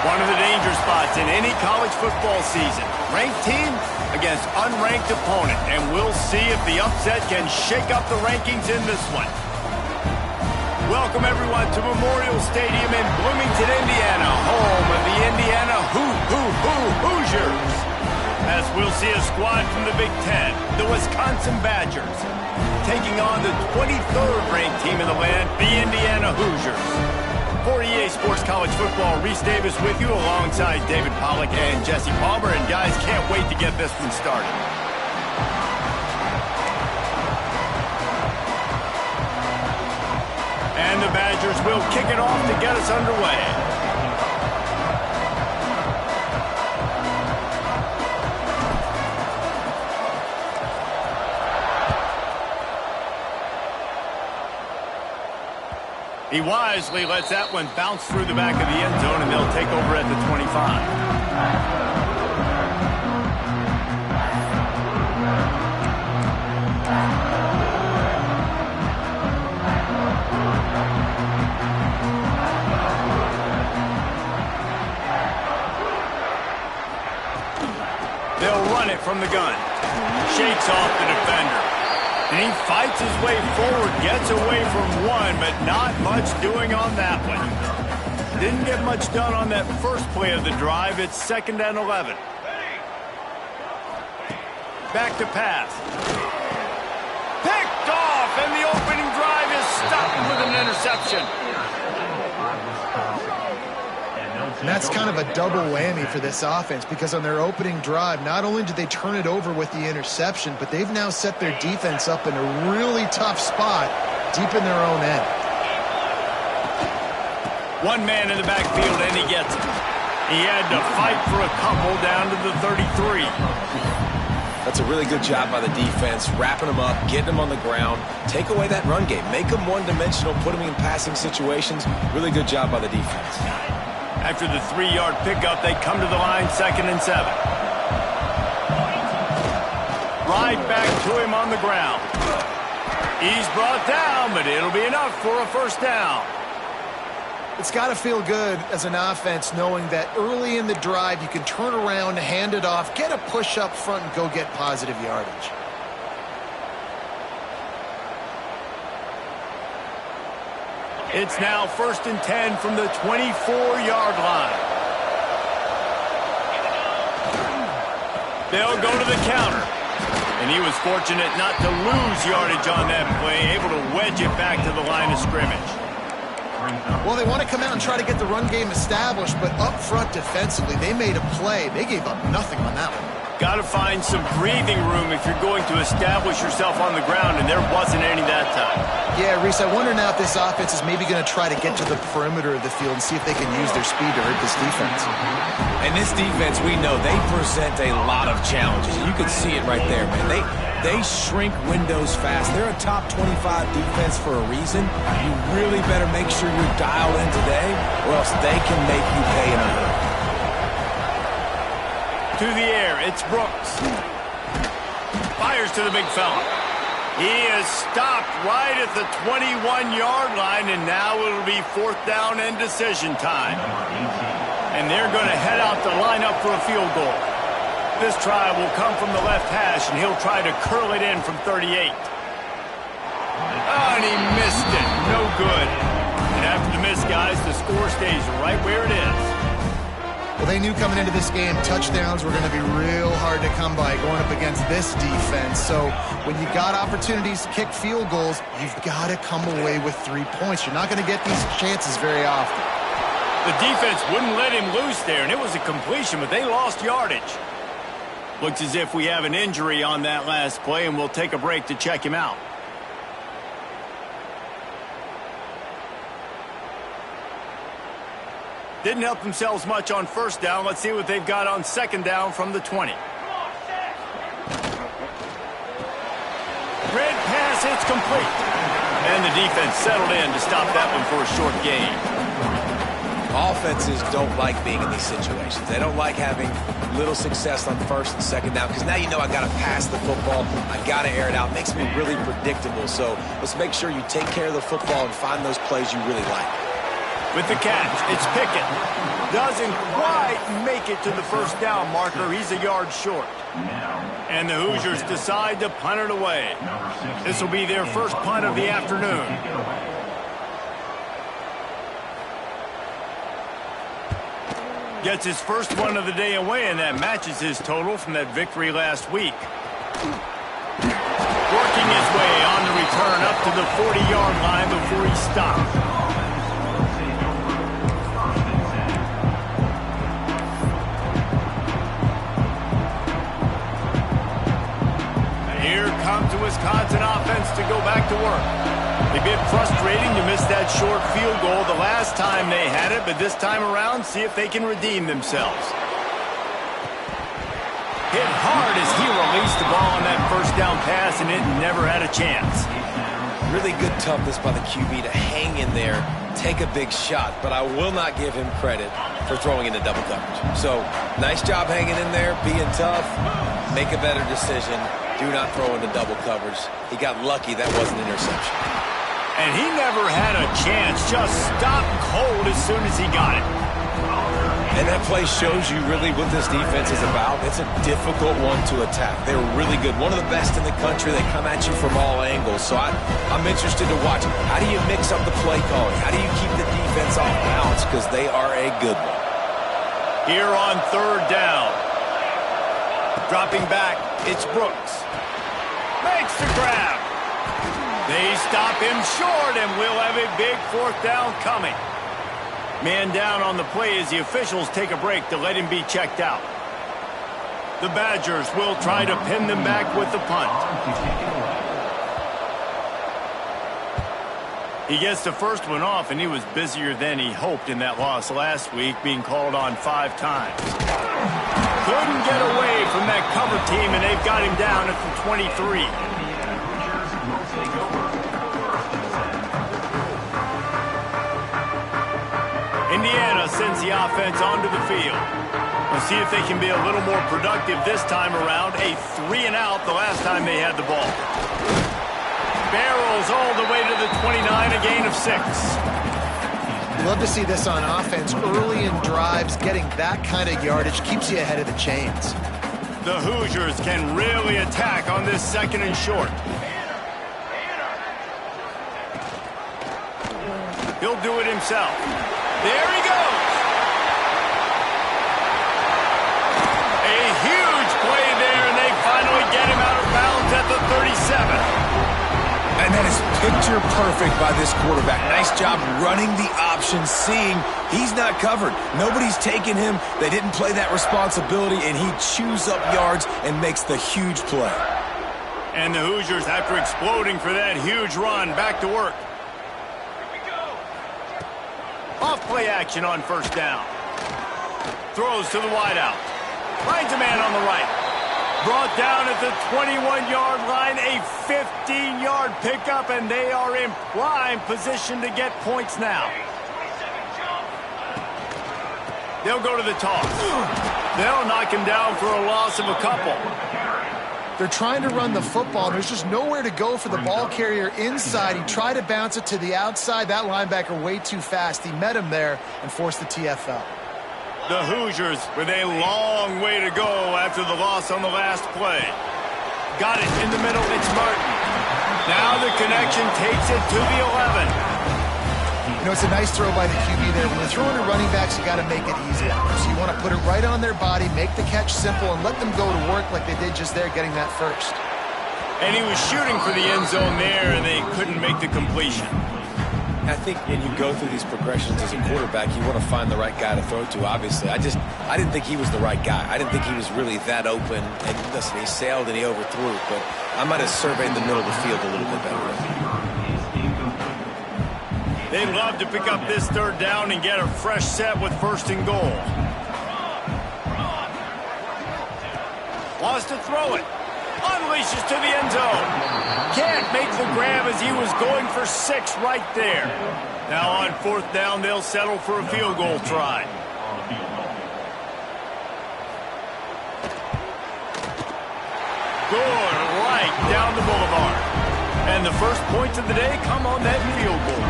One of the danger spots in any college football season. Ranked team against unranked opponent. And we'll see if the upset can shake up the rankings in this one. Welcome, everyone, to Memorial Stadium in Bloomington, Indiana, home of the Indiana Hoosiers. As we'll see a squad from the Big Ten, the Wisconsin Badgers, taking on the 23rd ranked team in the land, the Indiana Hoosiers. For EA Sports College Football, Reese Davis with you alongside David Pollack and Jesse Palmer. And guys, can't wait to get this one started. And the Badgers will kick it off to get us underway. He wisely lets that one bounce through the back of the end zone, and they'll take over at the 25. They'll run it from the gun. Shakes off the defender. And he fights his way forward, gets away from one, but not much doing on that one. Didn't get much done on that first play of the drive. It's 2nd and 11. Back to pass. Picked off, and the opening drive is stopped with an interception. And that's kind of a double whammy for this offense, because on their opening drive, not only did they turn it over with the interception, but they've now set their defense up in a really tough spot deep in their own end. One man in the backfield, and he gets it. He had to fight for a couple down to the 33. That's a really good job by the defense, wrapping them up, getting them on the ground, take away that run game, make them one-dimensional, put them in passing situations. Really good job by the defense. After the 3-yard pickup, they come to the line, 2nd and 7. Right back to him on the ground. He's brought down, but it'll be enough for a first down. It's got to feel good as an offense knowing that early in the drive you can turn around, hand it off, get a push up front, and go get positive yardage. It's now 1st and 10 from the 24-yard line. They'll go to the counter. And he was fortunate not to lose yardage on that play, able to wedge it back to the line of scrimmage. Well, they want to come out and try to get the run game established, but up front defensively, they made a play. They gave up nothing on that one. Got to find some breathing room if you're going to establish yourself on the ground, and there wasn't any that time. Yeah, Reese, I wonder now if this offense is maybe going to try to get to the perimeter of the field and see if they can use their speed to hurt this defense. And this defense, we know, they present a lot of challenges. You can see it right there, man. They shrink windows fast. They're a top 25 defense for a reason. You really better make sure you're dialed in today, or else they can make you pay in a hurry. To the air, it's Brooks. Fires to the big fella. He is stopped right at the 21-yard line, and now it'll be 4th down and decision time. And they're going to head out to line up for a field goal. This try will come from the left hash, and he'll try to curl it in from 38. Oh, and he missed it. No good. And after the miss, guys, the score stays right where it is. Well, they knew coming into this game touchdowns were going to be real hard to come by going up against this defense. So when you got opportunities to kick field goals, you've got to come away with 3 points. You're not going to get these chances very often. The defense wouldn't let him loose there, and it was a completion, but they lost yardage. Looks as if we have an injury on that last play, and we'll take a break to check him out. Didn't help themselves much on 1st down. Let's see what they've got on 2nd down from the 20. Red pass, it's complete. And the defense settled in to stop that one for a short gain. Offenses don't like being in these situations. They don't like having little success on 1st and 2nd down, because now you know I got to pass the football. I got to air it out. It makes me really predictable. So let's make sure you take care of the football and find those plays you really like. With the catch, it's Pickett. Doesn't quite make it to the first down marker. He's a yard short. And the Hoosiers decide to punt it away. This will be their first punt of the afternoon. Gets his first one of the day away, and that matches his total from that victory last week. Working his way on the return up to the 40-yard line before he stopped. Comes the Wisconsin offense to go back to work. A bit frustrating to miss that short field goal the last time they had it, but this time around, see if they can redeem themselves. Hit hard as he released the ball on that first down pass, and it never had a chance. Really good toughness by the QB to hang in there, take a big shot, but I will not give him credit for throwing into double coverage. So, nice job hanging in there, being tough, make a better decision. Do not throw into double coverage. He got lucky that wasn't an interception. And he never had a chance. Just stopped cold as soon as he got it. And that play shows you really what this defense is about. It's a difficult one to attack. They're really good. One of the best in the country. They come at you from all angles. So I'm interested to watch. How do you mix up the play calling? How do you keep the defense off balance? Because they are a good one. Here on third down. Dropping back, it's Brooks. Makes the grab. They stop him short, and we'll have a big fourth down coming. Man down on the play as the officials take a break to let him be checked out. The Badgers will try to pin them back with the punt. He gets the first one off, and he was busier than he hoped in that loss last week, being called on 5 times. Couldn't get away from that cover team, and they've got him down at the 23. Indiana sends the offense onto the field. We'll see if they can be a little more productive this time around. A 3-and-out the last time they had the ball. Barrels all the way to the 29, a gain of 6. Love to see this on offense. Early in drives, getting that kind of yardage keeps you ahead of the chains. The Hoosiers can really attack on this second and short. He'll do it himself. There he goes. A huge play there, and they finally get him out of bounds at the 37. And that is picture perfect by this quarterback. Nice job running the option, seeing he's not covered. Nobody's taking him. They didn't play that responsibility, and he chews up yards and makes the huge play. And the Hoosiers, after exploding for that huge run, back to work. Off play action on first down. Throws to the wideout. Finds a man on the right. Brought down at the 21-yard line, a 15-yard pickup, and they are in prime position to get points now. They'll go to the toss. They'll knock him down for a loss of a couple. They're trying to run the football, and there's just nowhere to go for the ball carrier inside. He tried to bounce it to the outside. That linebacker way too fast. He met him there and forced the TFL. The Hoosiers with a long way to go after the loss on the last play. Got it in the middle, it's Martin. Now the connection takes it to the 11. You know, it's a nice throw by the QB there. When you're throwing to running backs, you got to make it easy. So you want to put it right on their body, make the catch simple, and let them go to work like they did just there, getting that first. And he was shooting for the end zone there, and they couldn't make the completion. I think when you go through these progressions as a quarterback, you want to find the right guy to throw to, obviously. I didn't think he was the right guy. I didn't think he was really that open. And listen, he sailed and he overthrew it, but I might have surveyed the middle of the field a little bit better. They'd love to pick up this third down and get a fresh set with first and goal. Wants to throw it. Unleashes to the end zone. Can't make the grab as he was going for 6 right there. Now on fourth down, they'll settle for a field goal try. Good right down the boulevard. And the first points of the day come on that field goal.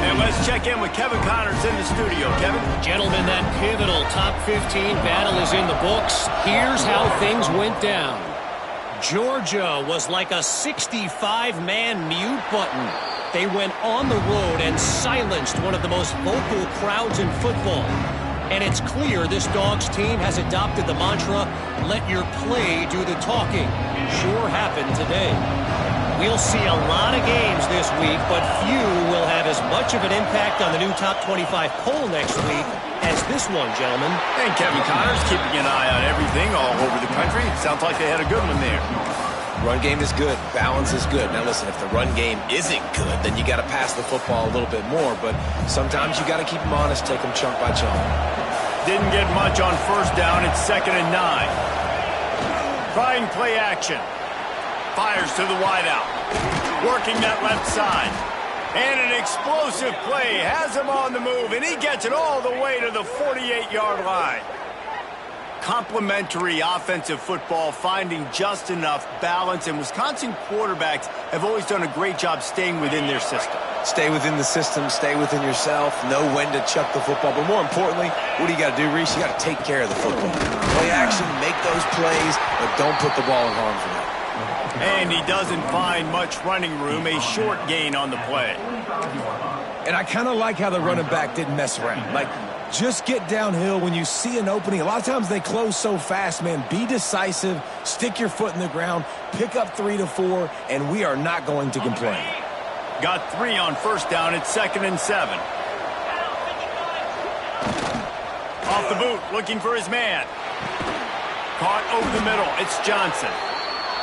And let's check in with Kevin Connors in the studio. Kevin? Gentlemen, that pivotal top 15 battle is in the books. Here's how things went down. Georgia was like a 65-man mute button. They went on the road and silenced one of the most vocal crowds in football. And it's clear this Dogs team has adopted the mantra, let your play do the talking. Sure happened today. We'll see a lot of games this week, but few will have as much of an impact on the new top 25 poll next week as this one, gentlemen. And Kevin Connors keeping an eye on everything all over the country. Sounds like they had a good one there. Run game is good. Balance is good. Now, listen, if the run game isn't good, then you got to pass the football a little bit more. But sometimes you got to keep them honest, take them chunk by chunk. Didn't get much on first down. It's 2nd and 9. Trying play action. Fires to the wideout. Working that left side. And an explosive play. Has him on the move, and he gets it all the way to the 48-yard line. Complementary offensive football, finding just enough balance, and Wisconsin quarterbacks have always done a great job staying within their system. Stay within the system, stay within yourself, know when to chuck the football. But more importantly, what do you got to do, Reese? You got to take care of the football. Play action, make those plays, but don't put the ball in harm's way. And he doesn't find much running room, a short gain on the play. And I kind of like how the running back didn't mess around. Like, just get downhill when you see an opening. A lot of times they close so fast, man. Be decisive, stick your foot in the ground, pick up 3 to 4, and we are not going to complain. Got 3 on first down. It's 2nd and 7. Off the boot, looking for his man. Caught over the middle. It's Johnson.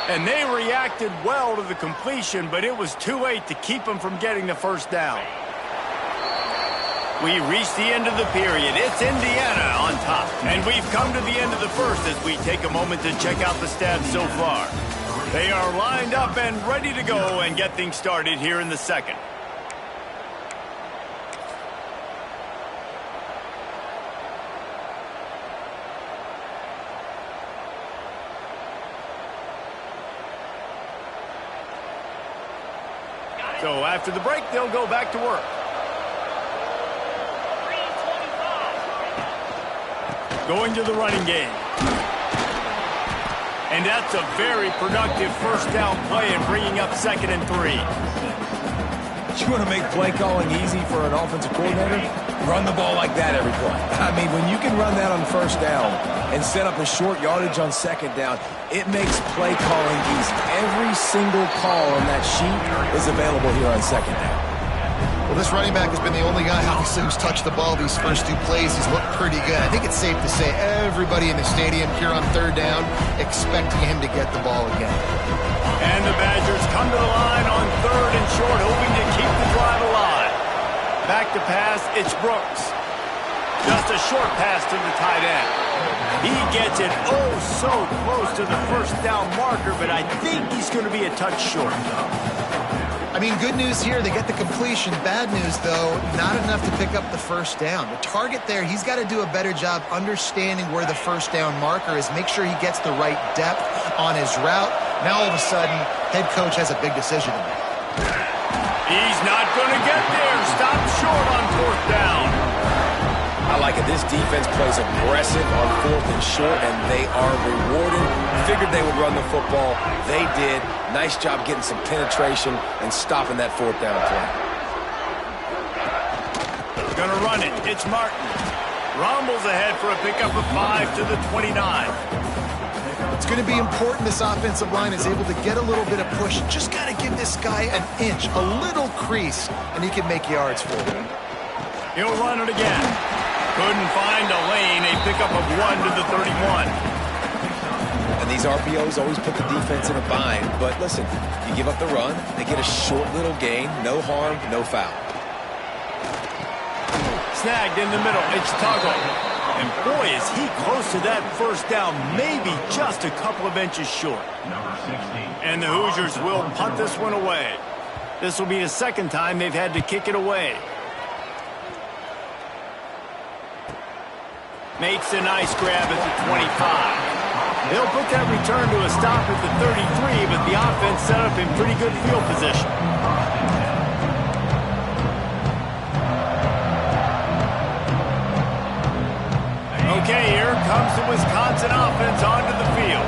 And they reacted well to the completion, but it was too late to keep them from getting the first down. We reached the end of the period. It's Indiana on top. And we've come to the end of the first as we take a moment to check out the stats so far. They are lined up and ready to go and get things started here in the second. So after the break, they'll go back to work. Going to the running game. And that's a very productive first down play and bringing up 2nd and 3. You want to make play calling easy for an offensive coordinator? Run the ball like that every play. I mean, when you can run that on first down and set up a short yardage on 2nd down, it makes play calling easy. Every single call on that sheet is available here on 2nd down. Well, this running back has been the only guy, obviously, who's touched the ball these first 2 plays. He's looked pretty good. I think it's safe to say everybody in the stadium here on 3rd down expecting him to get the ball again. And the Badgers come to the line on 3rd and short, hoping to keep the drive alive. Back to pass, it's Brooks. Just a short pass to the tight end. He gets it oh so close to the first down marker, but I think he's going to be a touch short. I mean, good news here, they get the completion. Bad news, though, not enough to pick up the first down. The target there, he's got to do a better job understanding where the first down marker is, make sure he gets the right depth on his route. Now, all of a sudden, head coach has a big decision to make. He's not going to get there. Stop short on 4th down. I like it. This defense plays aggressive on 4th and short, and they are rewarded. Figured they would run the football. They did. Nice job getting some penetration and stopping that 4th down play. Gonna run it. It's Martin. Rumbles ahead for a pickup of 5 to the 29. It's going to be important this offensive line is able to get a little bit of push. Just got to give this guy an inch, a little crease, and he can make yards for him. He'll run it again. Couldn't find a lane. A pickup of 1 to the 31. And these RPOs always put the defense in a bind. But listen, you give up the run, they get a short little gain. No harm, no foul. Snagged in the middle. It's Tuggle. And boy, is he close to that first down, maybe just a couple of inches short. And the Hoosiers will punt this one away. This will be the 2nd time they've had to kick it away. Makes a nice grab at the 25. They'll put that return to a stop at the 33, but the offense set up in pretty good field position. Okay, here comes the Wisconsin offense onto the field.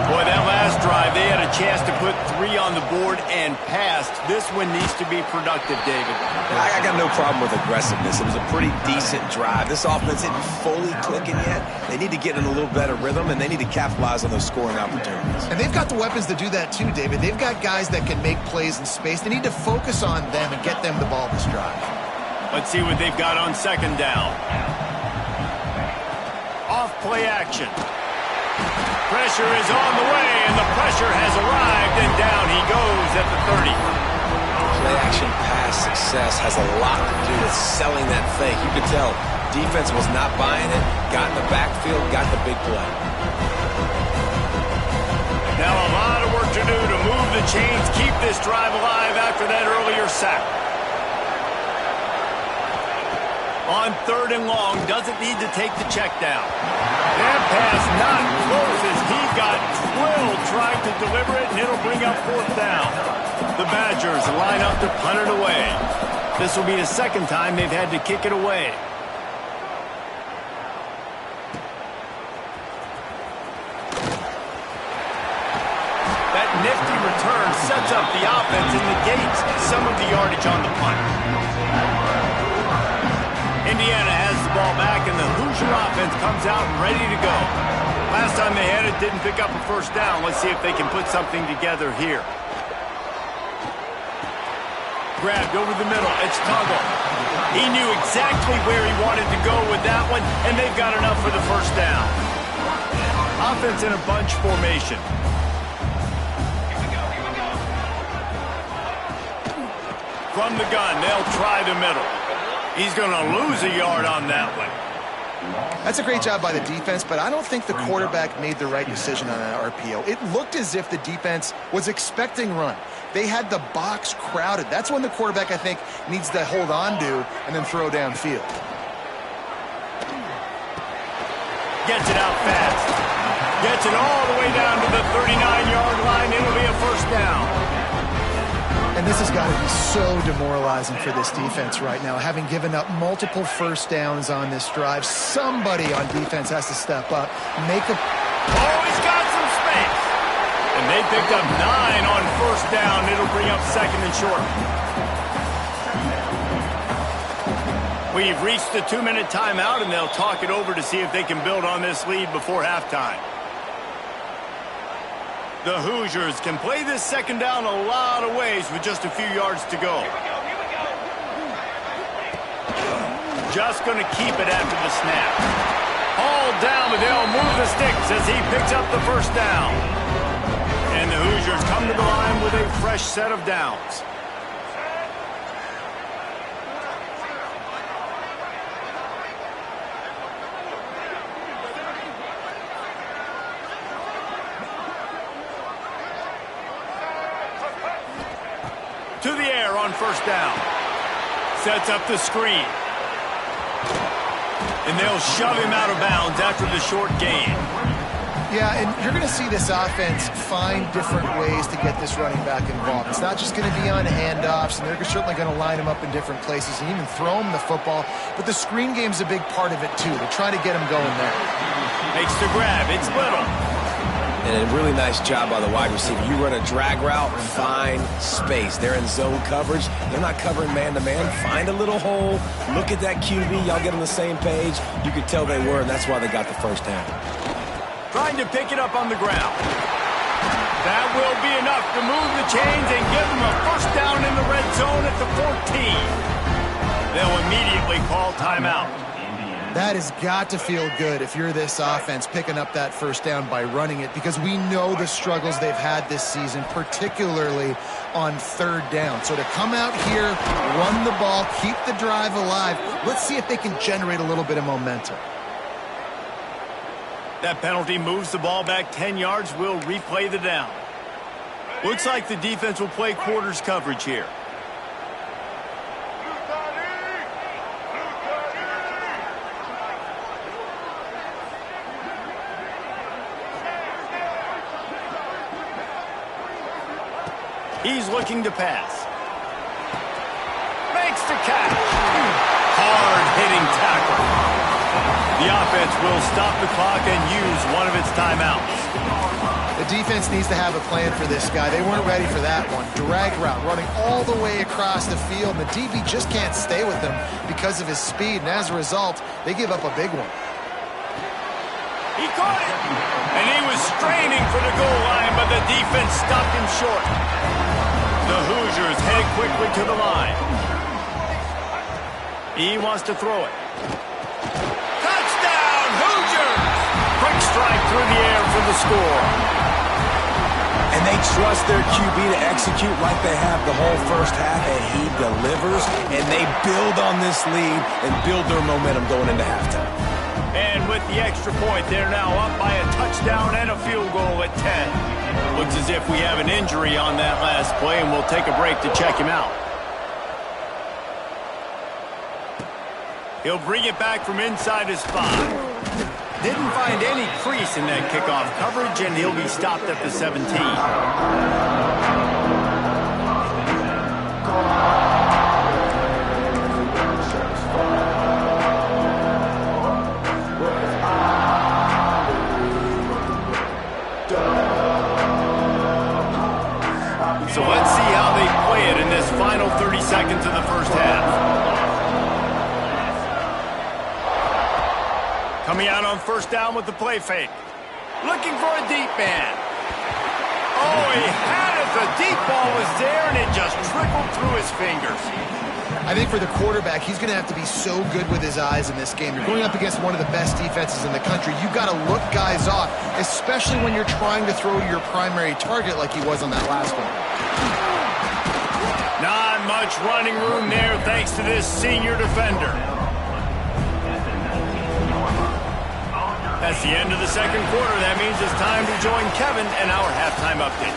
Boy, that last drive, they had a chance to put 3 on the board and passed. This one needs to be productive, David. I got no problem with aggressiveness. It was a pretty decent drive. This offense isn't fully clicking yet. They need to get in a little better rhythm, and they need to capitalize on those scoring opportunities. And they've got the weapons to do that too, David. They've got guys that can make plays in space. They need to focus on them and get them the ball this drive. Let's see what they've got on second down. Off play action. Pressure is on the way, and the pressure has arrived, and down he goes at the 30. Play action pass success has a lot to do with selling that fake. You could tell defense was not buying it, got in the backfield, got the big play. Now a lot of work to do to move the chains, keep this drive alive after that earlier sack. On third and long, doesn't need to take the check down. That pass not close as he got drilled trying to deliver it, and it'll bring up fourth down. The Badgers line up to punt it away. This will be the second time they've had to kick it away. That nifty return sets up the offense and negates some of the yardage on the punt. Indiana has the ball back, and the Hoosier offense comes out ready to go. Last time they had it, didn't pick up a first down. Let's see if they can put something together here. Grabbed over the middle. It's Tuggle. He knew exactly where he wanted to go with that one, and they've got enough for the first down. Offense in a bunch formation. From the gun, they'll try the middle. He's going to lose a yard on that one. That's a great job by the defense, but I don't think the quarterback made the right decision on that RPO. It looked as if the defense was expecting run. They had the box crowded. That's when the quarterback, I think, needs to hold on to and then throw downfield. Gets it out fast. Gets it all the way down to the 39-yard line. It'll be a first down. And this has got to be so demoralizing for this defense right now. Having given up multiple first downs on this drive, somebody on defense has to step up, make a... Oh, he's got some space. And they picked up 9 on first down. It'll bring up second and short. We've reached the 2-minute timeout, and they'll talk it over to see if they can build on this lead before halftime. The Hoosiers can play this second down a lot of ways with just a few yards to go. Just going to keep it after the snap. Hauled down, but they'll move the sticks as he picks up the first down. And the Hoosiers come to the line with a fresh set of downs. To the air on first down. Sets up the screen. And they'll shove him out of bounds after the short gain. Yeah, and you're going to see this offense find different ways to get this running back involved. It's not just going to be on handoffs, and they're certainly going to line him up in different places and even throw him the football. But the screen game's a big part of it, too. They're trying to get him going there. Makes the grab. It's Little. And a really nice job by the wide receiver. You run a drag route, find space. They're in zone coverage. They're not covering man-to-man. Find a little hole. Look at that QB. Y'all get on the same page. You could tell they were, and that's why they got the first down. Trying to pick it up on the ground. That will be enough to move the chains and give them a first down in the red zone at the 14. They'll immediately call timeout. That has got to feel good if you're this offense picking up that first down by running it, because we know the struggles they've had this season, particularly on third down. So to come out here, run the ball, keep the drive alive, let's see if they can generate a little bit of momentum. That penalty moves the ball back 10 yards. We'll replay the down. Looks like the defense will play quarters coverage here. He's looking to pass. Makes the catch. Hard-hitting tackle. The offense will stop the clock and use one of its timeouts. The defense needs to have a plan for this guy. They weren't ready for that one. Drag route, running all the way across the field. The DB just can't stay with him because of his speed, and as a result, they give up a big one. He caught it, and he was straining for the goal line, but the defense stopped him short. The Hoosiers head quickly to the line. He wants to throw it. Touchdown, Hoosiers! Quick strike through the air for the score. And they trust their QB to execute like they have the whole first half, and he delivers, and they build on this lead and build their momentum going into halftime. And with the extra point, they're now up by a touchdown and a field goal at 10. Looks as if we have an injury on that last play, and we'll take a break to check him out. He'll bring it back from inside his 5. Didn't find any crease in that kickoff coverage, and he'll be stopped at the 17. So let's see how they play it in this final 30 seconds of the first half. Coming out on first down with the play fake. Looking for a deep man. Oh, he had it. The deep ball was there, and it just trickled through his fingers. I think for the quarterback, he's going to have to be so good with his eyes in this game. You're going up against one of the best defenses in the country. You've got to look guys off, especially when you're trying to throw to your primary target like he was on that last one. Not much running room there thanks to this senior defender. That's the end of the second quarter. That means it's time to join Kevin and our halftime update.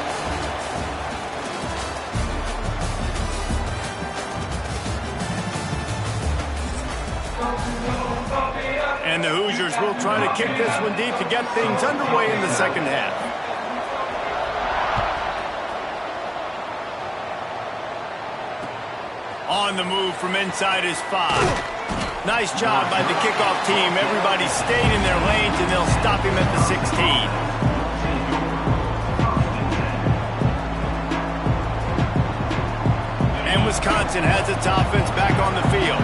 And the Hoosiers will try to kick this one deep to get things underway in the second half. On the move from inside his 5. Nice job by the kickoff team. Everybody stayed in their lanes, and they'll stop him at the 16. And Wisconsin has its offense back on the field.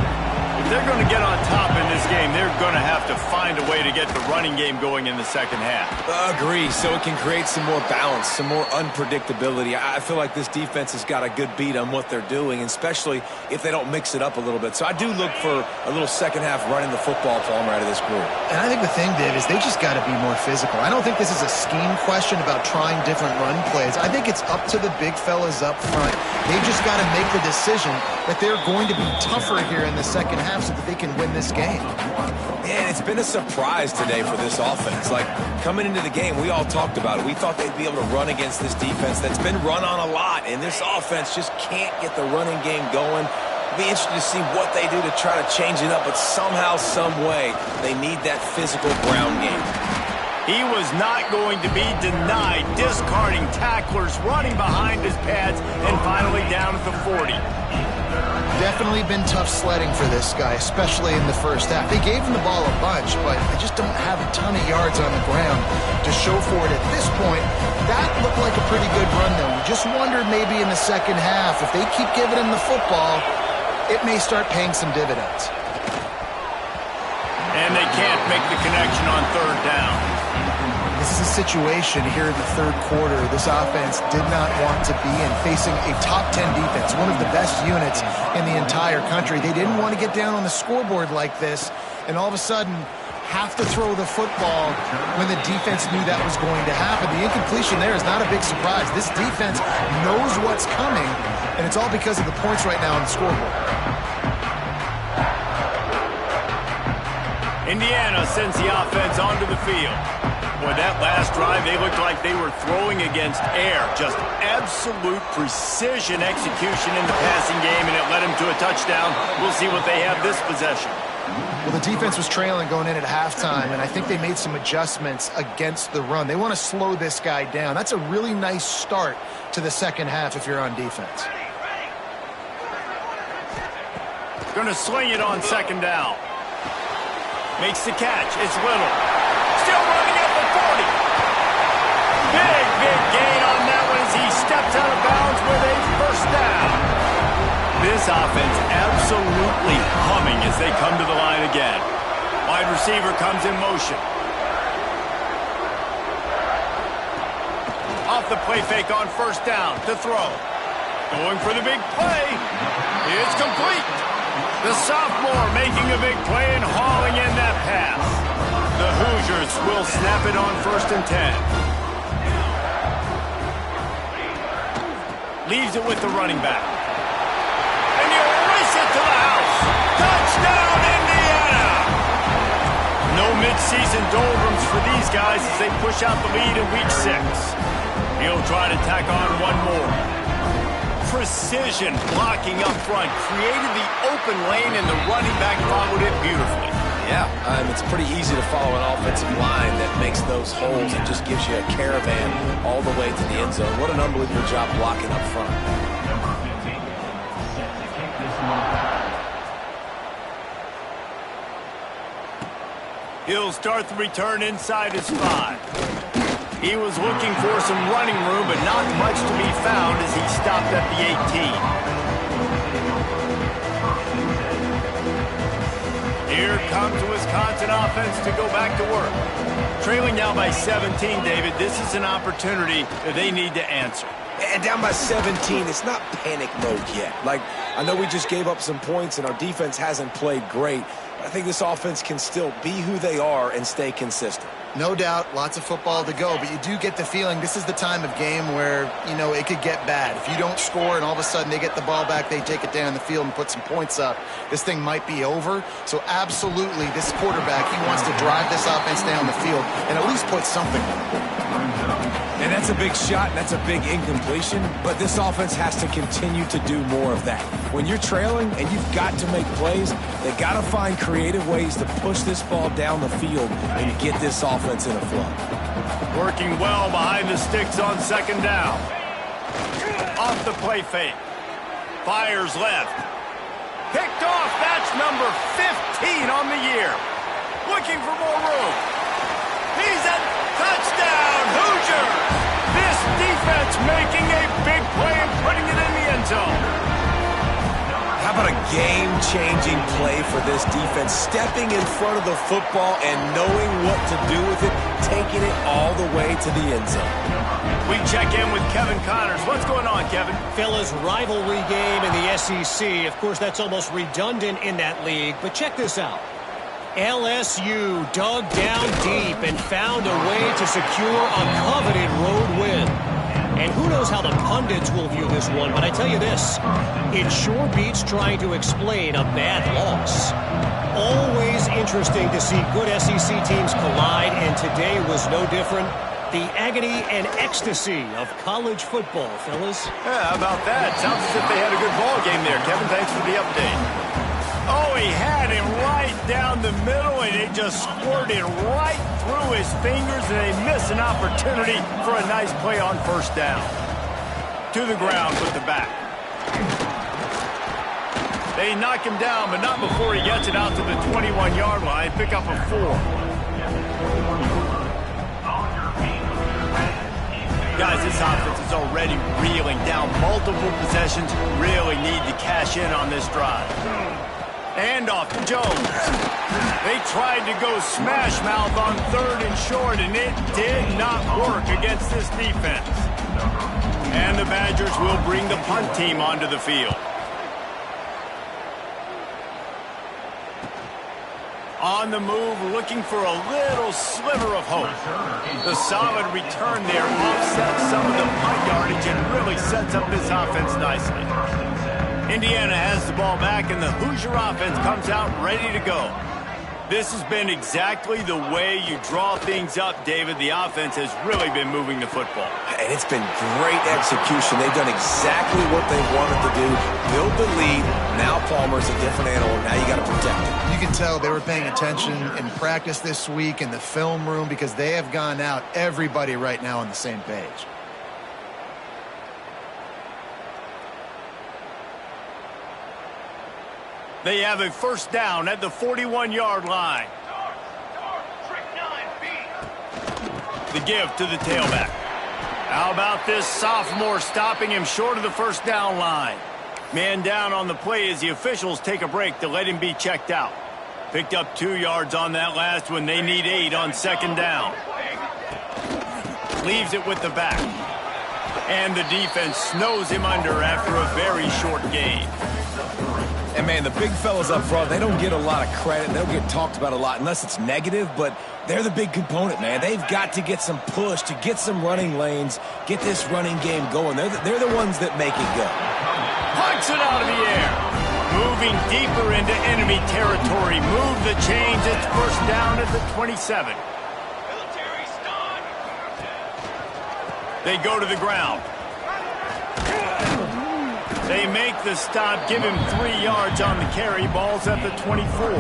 If they're going to get on top in this game, they're going to have to find a way to get the running game going in the second half. Agree, so it can create some more balance, some more unpredictability. I feel like this defense has got a good beat on what they're doing, especially if they don't mix it up a little bit. So I do look for a little second half running the football Palmer out of this group. And I think the thing, Dave, is they just got to be more physical. I don't think this is a scheme question about trying different run plays. I think it's up to the big fellas up front. They just got to make the decision that they're going to be tougher here in the second half so that they can win this game. Man, it's been a surprise today for this offense. Like, coming into the game, we all talked about it. We thought they'd be able to run against this defense that's been run on a lot, and this offense just can't get the running game going. It'll be interesting to see what they do to try to change it up, but somehow, some way, they need that physical ground game. He was not going to be denied, discarding tacklers, running behind his pads, and finally down at the 40. Definitely been tough sledding for this guy, especially in the first half. They gave him the ball a bunch, but they just don't have a ton of yards on the ground to show for it at this point. That looked like a pretty good run, though. You just wondered maybe in the second half, if they keep giving him the football, it may start paying some dividends. And they can't make the connection on third down. This is a situation here in the third quarter this offense did not want to be in, facing a top 10 defense, one of the best units in the entire country. They didn't want to get down on the scoreboard like this and all of a sudden have to throw the football when the defense knew that was going to happen. The incompletion there is not a big surprise. This defense knows what's coming, and it's all because of the points right now on the scoreboard. Indiana sends the offense onto the field. Boy, that last drive, they looked like they were throwing against air. Just absolute precision execution in the passing game, and it led them to a touchdown. We'll see what they have this possession. Well, the defense was trailing going in at halftime, and I think they made some adjustments against the run. They want to slow this guy down. That's a really nice start to the second half if you're on defense. Going to sling it on second down. Makes the catch. It's Little. Still running at the 40. Big gain on that one as he steps out of bounds with a first down. This offense absolutely humming as they come to the line again. Wide receiver comes in motion. Off the play fake on first down to throw. Going for the big play. It's complete. The sophomore making a big play and hauling in that pass. The Hoosiers will snap it on 1st and 10. Leaves it with the running back. And you race it to the house. Touchdown, Indiana! No midseason doldrums for these guys as they push out the lead in week 6. He'll try to tack on one more. Precision blocking up front created the open lane, and the running back followed it beautifully. Yeah, it's pretty easy to follow an offensive line that makes those holes and just gives you a caravan all the way to the end zone. What an unbelievable job blocking up front. He'll start the return inside his 5. He was looking for some running room, but not much to be found as he stopped at the 18. Here comes the Wisconsin offense to go back to work. Trailing now by 17, David, this is an opportunity that they need to answer. And down by 17, it's not panic mode yet. Like, I know we just gave up some points and our defense hasn't played great. I think this offense can still be who they are and stay consistent. No doubt, lots of football to go, but you do get the feeling this is the time of game where, it could get bad. If you don't score and all of a sudden they get the ball back, they take it down the field and put some points up, this thing might be over. So absolutely, this quarterback, he wants to drive this offense down the field and at least put something on. And that's a big shot, and that's a big incompletion, but this offense has to continue to do more of that. When you're trailing and you've got to make plays, they got to find creative ways to push this ball down the field and get this offense in a flow. Working well behind the sticks on 2nd down. Off the play fake. Fires left. Picked off. That's number 15 on the year. Looking for more room. He's at touchdown, Hoosiers! This defense making a big play and putting it in the end zone. How about a game-changing play for this defense? Stepping in front of the football and knowing what to do with it, taking it all the way to the end zone. We check in with Kevin Connors. What's going on, Kevin? Fellas, rivalry game in the SEC. Of course, that's almost redundant in that league, but check this out. LSU dug down deep and found a way to secure a coveted road win. And who knows how the pundits will view this one, but I tell you this, it sure beats trying to explain a bad loss. Always interesting to see good SEC teams collide, and today was no different. The agony and ecstasy of college football, fellas. Yeah, how about that? Sounds as if they had a good ball game there. Kevin, thanks for the update. Oh, he had him right down the middle, and it just squirted right through his fingers, and they miss an opportunity for a nice play on 1st down. To the ground with the back. They knock him down, but not before he gets it out to the 21-yard line. Pick up a 4. Guys, this offense is already reeling down multiple possessions. Really need to cash in on this drive. Handoff to Jones. They tried to go smash mouth on 3rd and short, and it did not work against this defense. And the Badgers will bring the punt team onto the field. On the move, looking for a little sliver of hope. The solid return there offsets some of the punt yardage and really sets up this offense nicely. Indiana has the ball back, and the Hoosier offense comes out ready to go. This has been exactly the way you draw things up, David. The offense has really been moving the football. And it's been great execution. They've done exactly what they wanted to do. Build the lead. Now Palmer's a different animal. Now you got to protect it. You can tell they were paying attention in practice this week in the film room because they have gone out, everybody right now on the same page. They have a 1st down at the 41-yard line. The give to the tailback. How about this sophomore stopping him short of the first down line? Man down on the play as the officials take a break to let him be checked out. Picked up 2 yards on that last one. They need 8 on second down. Leaves it with the back. And the defense snows him under after a very short gain. And, man, the big fellas up front, they don't get a lot of credit. They don't get talked about a lot unless it's negative, but they're the big component, man. They've got to get some push, to get some running lanes, get this running game going. They're the ones that make it go. Punts it out of the air. Moving deeper into enemy territory. Move the chains. It's first down at the 27. They go to the ground. They make the stop, give him 3 yards on the carry. Ball's at the 24.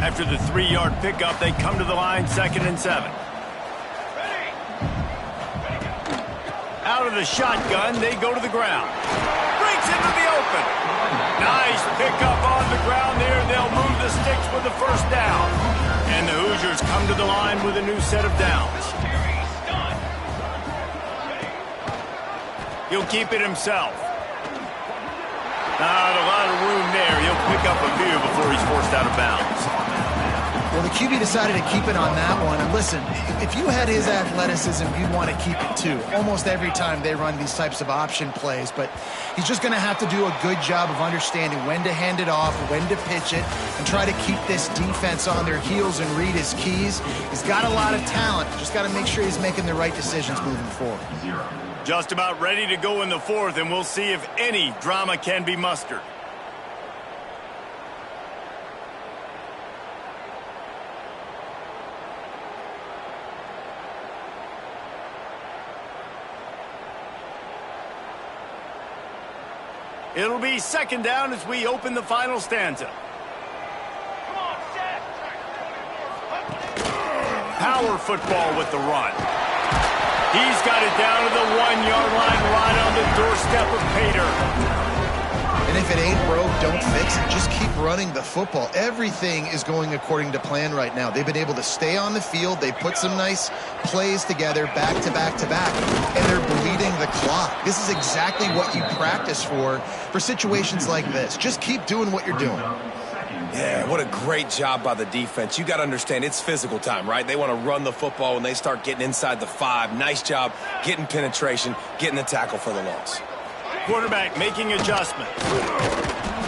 After the 3-yard pickup, they come to the line, 2nd and 7. Out of the shotgun, they go to the ground. Breaks into the open. Nice pickup on the ground there. They'll move the sticks with the first down. And the Hoosiers come to the line with a new set of downs. He'll keep it himself. Not a lot of room there. He'll pick up a few before he's forced out of bounds. Well, the QB decided to keep it on that one. And listen, if you had his athleticism, you'd want to keep it too. Almost every time they run these types of option plays. But he's just going to have to do a good job of understanding when to hand it off, when to pitch it, and try to keep this defense on their heels and read his keys. He's got a lot of talent. Just got to make sure he's making the right decisions moving forward. Just about ready to go in the 4th, and we'll see if any drama can be mustered. It'll be 2nd down as we open the final stanza. Power football with the run. He's got it down to the 1-yard line right on the doorstep of Pater. And if it ain't broke, don't fix it. Just keep running the football. Everything is going according to plan right now. They've been able to stay on the field. They put some nice plays together back to back to back, and they're bleeding the clock. This is exactly what you practice for situations like this. Just keep doing what you're doing. Yeah, what a great job by the defense. You got to understand, it's physical time, right? They want to run the football when they start getting inside the 5. Nice job getting penetration, getting the tackle for the loss. Quarterback making adjustments.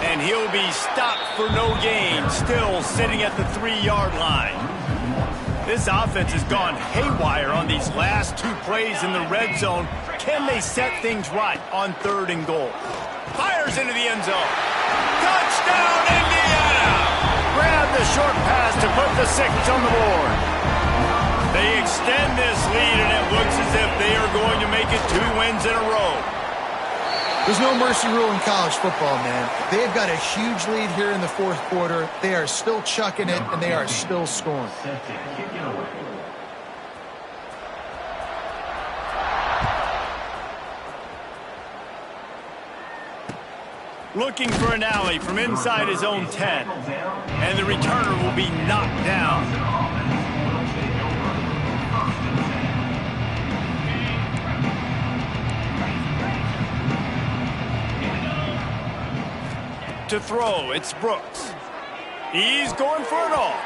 And he'll be stopped for no gain, still sitting at the 3-yard line. This offense has gone haywire on these last 2 plays in the red zone. Can they set things right on 3rd and goal? Fires into the end zone. Touchdown, Indiana! Grab the short pass to put the 6 on the board. They extend this lead, and it looks as if they are going to make it 2 wins in a row. There's no mercy rule in college football, man. They've got a huge lead here in the 4th quarter. They are still chucking it, and they are still scoring. Looking for an alley from inside his own 10. And the returner will be knocked down. To throw, it's Brooks. He's going for it all.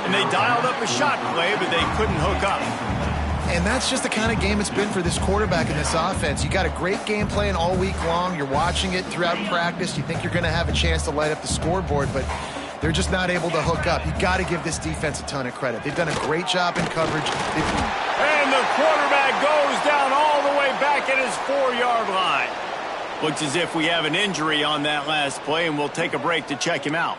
And they dialed up a shot play, but they couldn't hook up. And that's just the kind of game it's been for this quarterback in this offense. You got a great game plan all week long. You're watching it throughout practice. You think you're going to have a chance to light up the scoreboard, but they're just not able to hook up. You got to give this defense a ton of credit. They've done a great job in coverage. And the quarterback goes down all the way back at his 4-yard line. Looks as if we have an injury on that last play, and we'll take a break to check him out.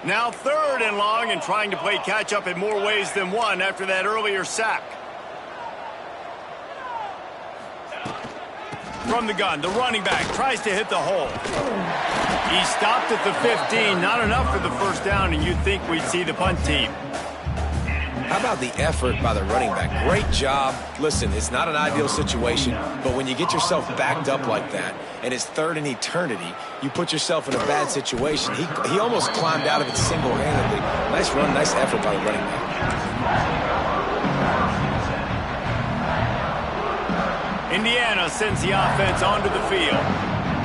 Now 3rd and long, and trying to play catch-up in more ways than one after that earlier sack. From the gun, the running back tries to hit the hole. He stopped at the 15, not enough for the first down, and you'd think we'd see the punt team. How about the effort by the running back? Great job. Listen, it's not an ideal situation, but when you get yourself backed up like that, and it's third in eternity, you put yourself in a bad situation. He almost climbed out of it single-handedly. Nice run, nice effort by the running back. Indiana sends the offense onto the field.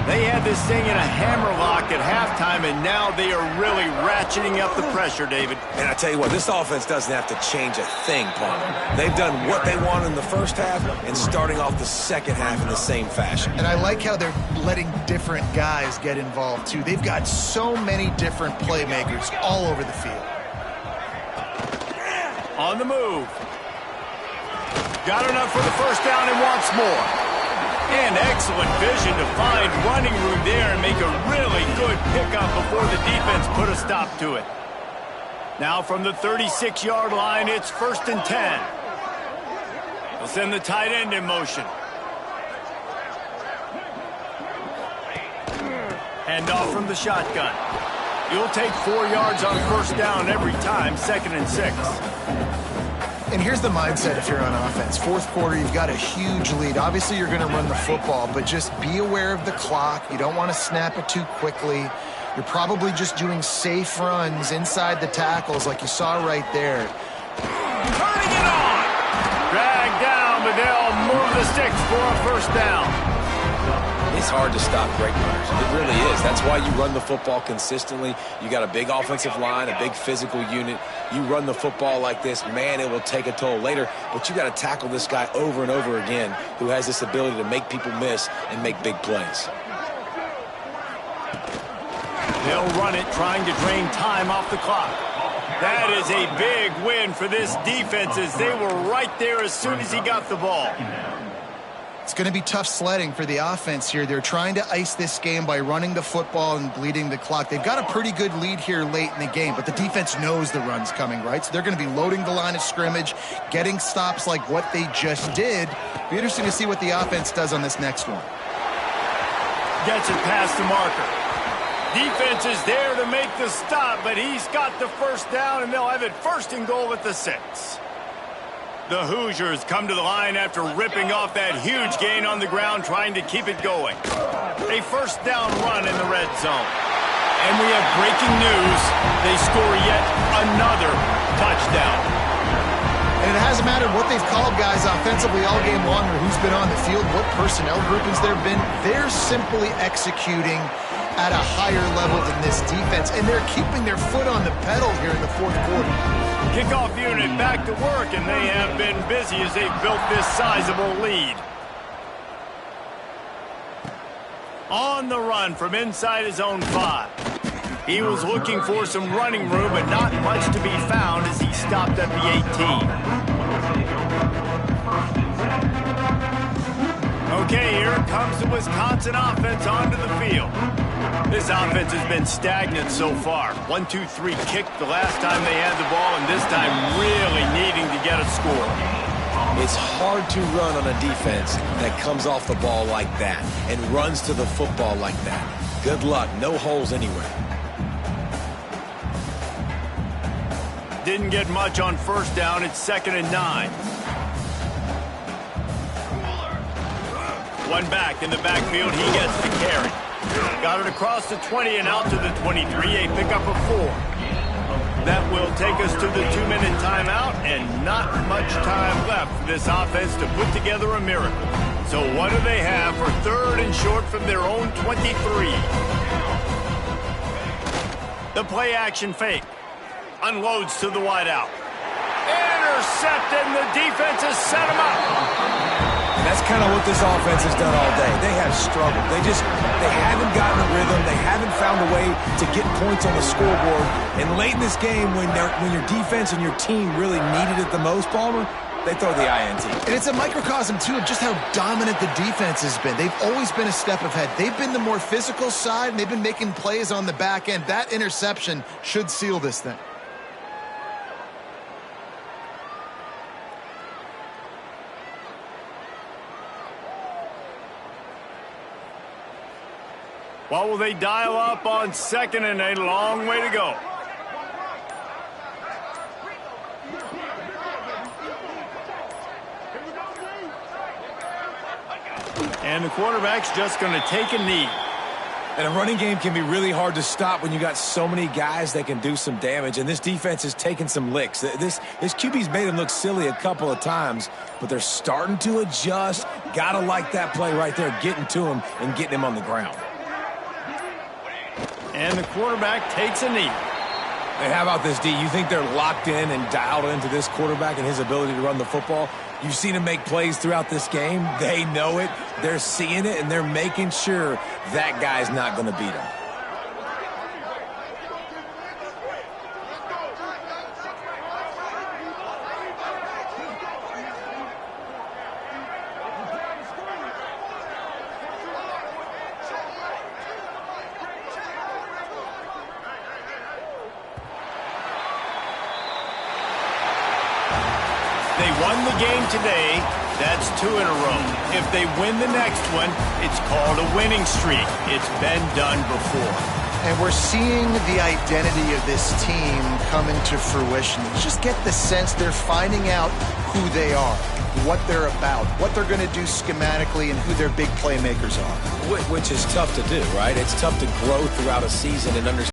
They had this thing in a hammerlock at halftime, and now they are really ratcheting up the pressure, David. And I tell you what, this offense doesn't have to change a thing, Palmer. They've done what they wanted in the first half and starting off the second half in the same fashion. And I like how they're letting different guys get involved, too. They've got so many different playmakers all over the field. On the move. Got enough for the first down and wants more. And excellent vision to find running room there and make a really good pickup before the defense put a stop to it. Now from the 36-yard line, it's 1st and 10. They'll send the tight end in motion. Hand off from the shotgun. You'll take 4 yards on first down every time, 2nd and 6. And here's the mindset if you're on offense. Fourth quarter, you've got a huge lead. Obviously, you're going to run the football, but just be aware of the clock. You don't want to snap it too quickly. You're probably just doing safe runs inside the tackles like you saw right there. Turning it on! Dragged down, but they'll move the sticks for a first down. It's hard to stop great runners. It really is. That's why you run the football consistently. You got a big offensive line, a big physical unit. You run the football like this, man, it will take a toll later. But you got to tackle this guy over and over again who has this ability to make people miss and make big plays. They'll run it, trying to drain time off the clock. That is a big win for this defense as they were right there as soon as he got the ball. It's going to be tough sledding for the offense here. They're trying to ice this game by running the football and bleeding the clock. They've got a pretty good lead here late in the game, but the defense knows the run's coming, right? So they're going to be loading the line of scrimmage, getting stops like what they just did. Be interesting to see what the offense does on this next one. Gets it past the marker. Defense is there to make the stop, but he's got the first down, and they'll have it 1st and goal at the 6. The Hoosiers come to the line after ripping off that huge gain on the ground, trying to keep it going. A first down run in the red zone. And we have breaking news. They score yet another touchdown. And it hasn't mattered what they've called guys offensively all game long or who's been on the field, what personnel groupings there have been. They're simply executing at a higher level than this defense, and they're keeping their foot on the pedal here in the fourth quarter. Kickoff unit back to work, and they have been busy as they've built this sizable lead. On the run from inside his own 5. He was looking for some running room, but not much to be found as he stopped at the 18. Okay, here comes the Wisconsin offense onto the field. This offense has been stagnant so far. 1-2-3 kick the last time they had the ball, and this time really needing to get a score. It's hard to run on a defense that comes off the ball like that and runs to the football like that. Good luck. No holes anywhere. Didn't get much on first down. It's 2nd and 9. One back in the backfield. He gets the carry. Got it across the 20 and out to the 23. A pickup of 4. That will take us to the 2-minute timeout, and not much time left for this offense to put together a miracle. So what do they have for 3rd and short from their own 23? The play action fake. Unloads to the wideout. Intercepted, and the defense has set him up. And that's kind of what this offense has done all day. They have struggled. They haven't gotten a rhythm. They haven't found a way to get points on the scoreboard. And late in this game, when your defense and your team really needed it the most, Palmer, they throw the INT. And it's a microcosm, too, of just how dominant the defense has been. They've always been a step ahead. They've been the more physical side, and they've been making plays on the back end. That interception should seal this thing. What will they dial up on 2nd and a long way to go? And the quarterback's just going to take a knee. And a running game can be really hard to stop when you got so many guys that can do some damage. And this defense is taking some licks. This QB's made them look silly a couple of times, but they're starting to adjust. Gotta like that play right there, getting to him and getting him on the ground. And the quarterback takes a knee. Hey, how about this, D? You think they're locked in and dialed into this quarterback and his ability to run the football? You've seen him make plays throughout this game. They know it. They're seeing it, and they're making sure that guy's not going to beat him. They won the game today. That's 2 in a row. If they win the next one, it's called a winning streak. It's been done before. And we're seeing the identity of this team come into fruition. You just get the sense they're finding out who they are, what they're about, what they're going to do schematically, and who their big playmakers are. Which is tough to do, right? It's tough to grow throughout a season and understand